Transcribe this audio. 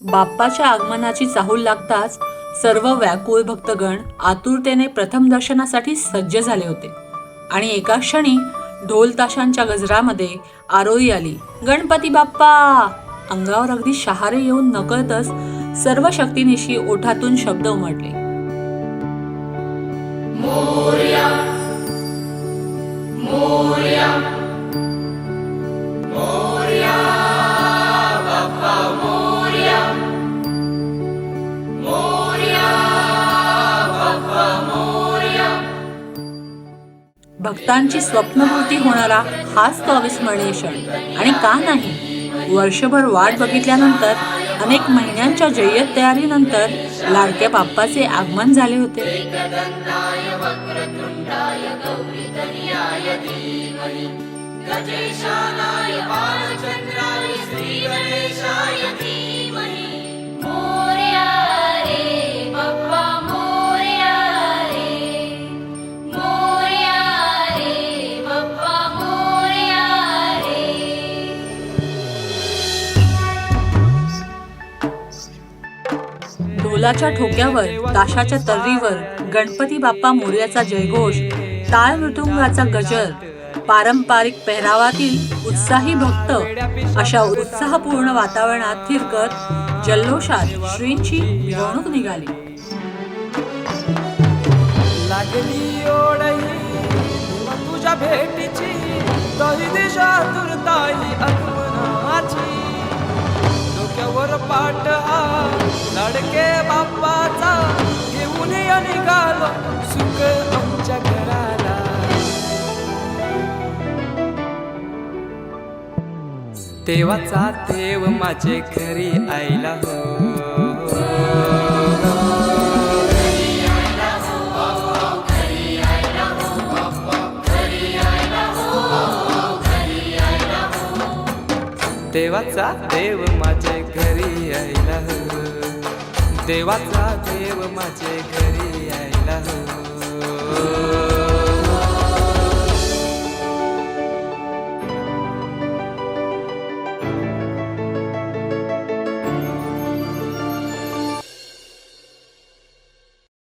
बाप्पाच्या आगमनाची चाहूल लागताच सर्व व्याकुळ भक्तगण आतुरतेने प्रथम दर्शनासाठी सज्ज झाले होते आणि एका क्षणी ढोल ताशांच्या गजरामध्ये आरोळी आली. गणपती बाप्पा! अंगावर अगदी शहारे येऊन नकळतच सर्व शक्तीनिशी ओठातून शब्द उमटले. मोरया, मोरया, मोरया, बाप्पा मोरया, मोरया, बाप्पा मोरया. भक्तांची स्वप्नपूर्ती होणारा हाच तो अविस्मरणीय क्षण. आणि का नाही, वर्षभर वाट बघितल्यानंतर अनेक महिन्यांच्या जय्यत तयारीनंतर लाडक्या बाप्पाचे आगमन झाले होते. ढोलाच्या ठोक्यावर, ताशाच्या तर्रीवर गणपती बाप्पा मोरयाचा जयघोष, टाळ मृदुंगाचा गजर, पारंपरिक पेहरावातील उत्साही भक्त अशा उत्साहपूर्ण वातावरणात थिरकत जल्लोषात श्रींची मिरवणूक निघाली. लागली ओढही तुझ्या भेटीची, तरी दिशा तुरताई आगमनाची. डोक्यावर पाट हा लाडके बाप्पाचा, घेऊन निघालो सुख आमच्या घराला. देवाचा देव माझे घरी आईला हो. देवाचा देव माझे घरी यायला हो. देवाचा देव माझे घरी यायला हो.